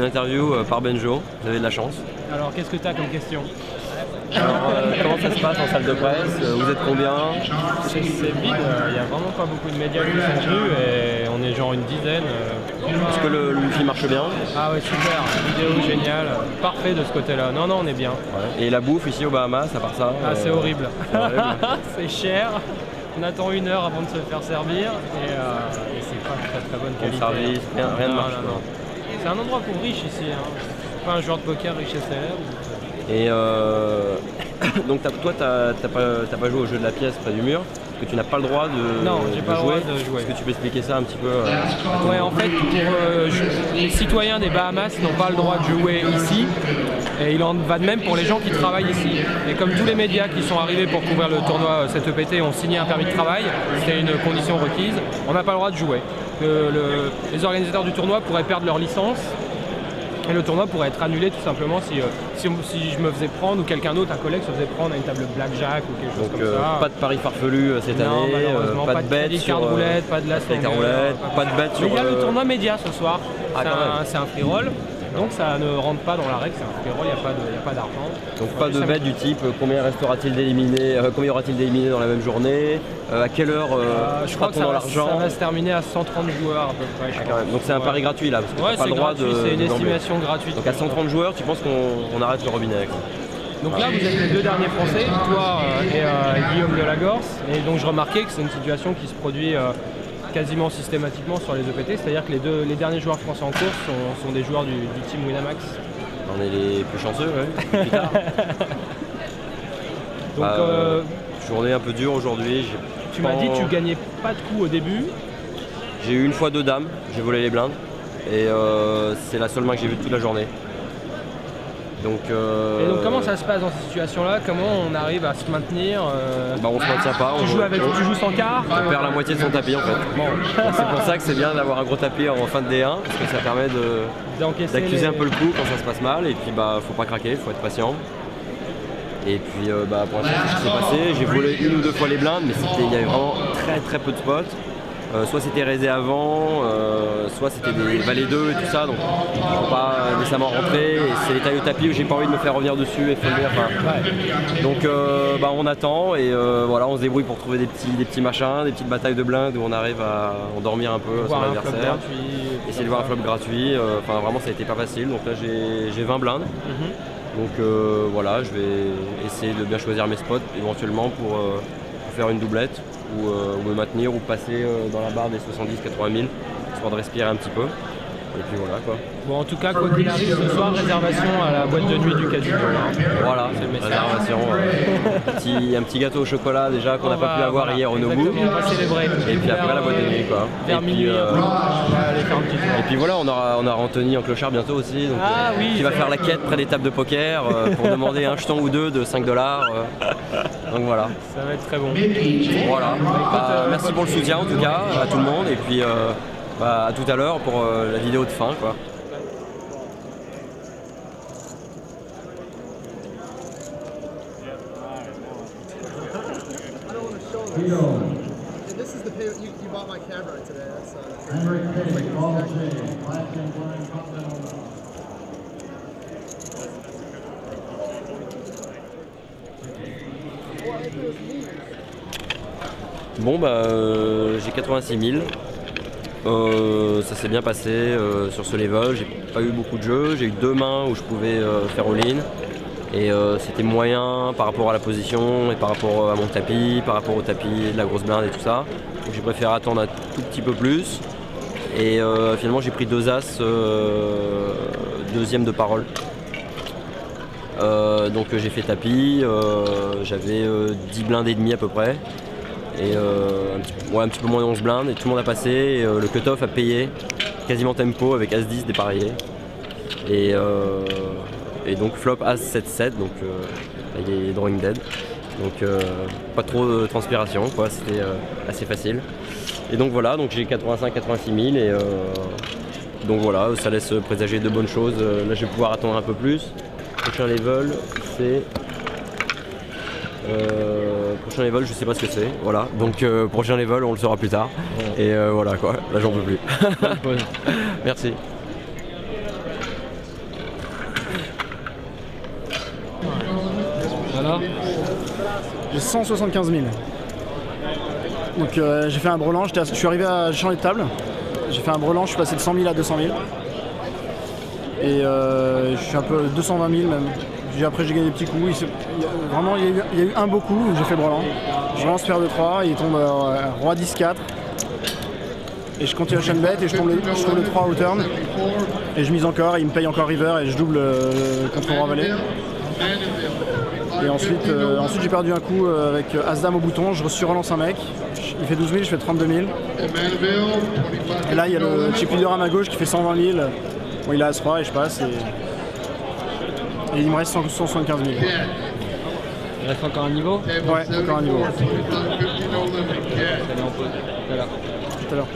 interview par Benjo, vous avez de la chance. Alors qu'est-ce que tu as comme question? Alors, comment ça se passe en salle de presse? Vous êtes combien? C'est vide, il n'y a vraiment pas beaucoup de médias qui sont venus et on est genre une dizaine. Est-ce que le wifi marche bien? Ah ouais, super, vidéo géniale, parfait de ce côté-là. Non, on est bien. Ouais. Et la bouffe ici aux Bahamas, à part ça? Ah, c'est horrible. C'est cher. On attend 1 heure avant de se faire servir et c'est pas très bonne qualité. Service, rien de marche. Non. C'est un endroit pour riches ici. Hein. Pas un joueur de poker riche et célèbre. Et donc toi t'as pas joué au jeu de la pièce près du mur, parce que tu n'as pas le droit de Non, j'ai pas le droit de jouer. Est-ce que tu peux expliquer ça un petit peu Ouais, en fait, les citoyens des Bahamas n'ont pas le droit de jouer ici, et il en va de même pour les gens qui travaillent ici. Et comme tous les médias qui sont arrivés pour couvrir le tournoi cet EPT ont signé un permis de travail, c'était une condition requise, on n'a pas le droit de jouer. Les organisateurs du tournoi pourraient perdre leur licence, et le tournoi pourrait être annulé tout simplement si je me faisais prendre ou quelqu'un d'autre, un collègue se faisait prendre à une table de blackjack ou quelque chose comme ça. Pas de paris farfelus cette année, pas de bêtes sur roulette, pas de la pas de bêtes sur... Il y a le tournoi média ce soir, c'est un free roll. Donc ça ne rentre pas dans la règle, c'est un free roll, il n'y a pas d'argent. Donc pas de bête du type combien restera-t-il d'éliminés, combien y aura-t-il d'éliminés dans la même journée, à quelle heure je crois que ça va se terminer à 130 joueurs à peu près. Donc c'est un pari gratuit là, parce que t'as pas le droit de... c'est une estimation gratuite. Donc à 130 joueurs, tu penses qu'on arrête le robinet avec ça? Donc là vous êtes les 2 derniers Français, toi et Guillaume Delagorce, et donc je remarquais que c'est une situation qui se produit quasiment systématiquement sur les EPT, c'est-à-dire que les derniers joueurs français en course sont des joueurs du team Winamax. On est les plus chanceux, ouais. Plus tard. Donc, journée un peu dure aujourd'hui. Tu m'as dit que tu gagnais pas de coups au début. J'ai eu une fois 2 dames, j'ai volé les blindes et c'est la seule main que j'ai vue de toute la journée. Donc comment ça se passe dans cette situation-là? Comment on arrive à se maintenir? On se maintient pas. Tu joues sans quart? On perd la moitié de son tapis en fait. Bon. C'est pour ça que c'est bien d'avoir un gros tapis en fin de D1, parce que ça permet d'accuser un peu le coup quand ça se passe mal, et puis faut pas craquer, faut être patient. Et puis pour l'instant c'est ce qui s'est passé. J'ai volé 1 ou 2 fois les blindes, mais il y avait vraiment très peu de spots. Soit c'était raisé avant, soit c'était des valets 2 et tout ça, donc je ne peux pas nécessairement rentrer, et c'est les tailles au tapis où j'ai pas envie de me faire revenir dessus et folder. Donc on attend et voilà, on se débrouille pour trouver des petits machins, des petites batailles de blindes où on arrive à endormir un peu son adversaire, essayer de voir un flop gratuit, vraiment ça a été pas facile, donc là j'ai 20 blindes. Donc voilà, je vais essayer de bien choisir mes spots éventuellement pour faire une doublette ou me maintenir ou passer dans la barre des 70-80 000, histoire de respirer un petit peu. Et puis voilà quoi. Bon, en tout cas, quoi qu'il arrive, ce soir, réservation à la boîte de nuit du casino. Voilà, c'est le message. Réservation. Un petit gâteau au chocolat déjà qu'on n'a pas pu avoir hier au Nobu. On va célébrer. Et puis après la boîte de nuit quoi. Vers minuit, on va aller faire un petit tour. Et puis voilà, on aura Anthony en clochard bientôt aussi, donc, qui va faire la quête près des tables de poker pour demander un jeton ou 2 de 5 $. Donc voilà. Ça va être très bon. Voilà. Merci pour le soutien en tout cas à tout le monde, et puis à tout à l'heure pour la vidéo de fin quoi. This is the pay you bought my camera today. Bon j'ai 86 000. Ça s'est bien passé sur ce level, j'ai pas eu beaucoup de jeux, j'ai eu 2 mains où je pouvais faire all-in. Et c'était moyen par rapport à la position et par rapport à mon tapis, par rapport au tapis, de la grosse blinde et tout ça. Donc j'ai préféré attendre un tout petit peu plus. Et finalement j'ai pris 2 as, deuxième de parole. Donc j'ai fait tapis, j'avais 10 blindes et demi à peu près. Et un petit peu moins de 11 blindes, et tout le monde a passé. Et, le cut-off a payé quasiment tempo avec As-10 dépareillé. Et donc flop As-7-7, donc il est drawing dead. Donc pas trop de transpiration, quoi, c'était assez facile. Et donc voilà, donc j'ai 85-86 000 et donc voilà, ça laisse présager de bonnes choses. Là je vais pouvoir attendre un peu plus. Prochain level, c'est... prochain level, je sais pas ce que c'est, voilà. Donc prochain level, on le saura plus tard. Et voilà quoi, là j'en peux plus. Merci. J'ai 175 000. Donc j'ai fait un brelan, je suis arrivé à changer de table. J'ai fait un brelan, je suis passé de 100 000 à 200 000. Et je suis un peu 220 000 même. Après j'ai gagné des petits coups. Vraiment il y a eu un beau coup où j'ai fait brelan. Je lance paire de 3, il tombe roi 10-4. Et je continue à chaîne bête et je tombe le 3 au turn. Et je mise encore, et il me paye encore river et je double contre roi valet. Et ensuite j'ai perdu un coup avec As-Dame au bouton, je surrelance un mec. Il fait 12 000, je fais 32 000. Et là il y a le chip leader à ma gauche qui fait 120 000. Bon, il a As-Roi et je passe. Et il me reste 175 000. Il reste encore un niveau? Ouais, encore un niveau. Allez, on pose. Tout à l'heure. Tout à l'heure.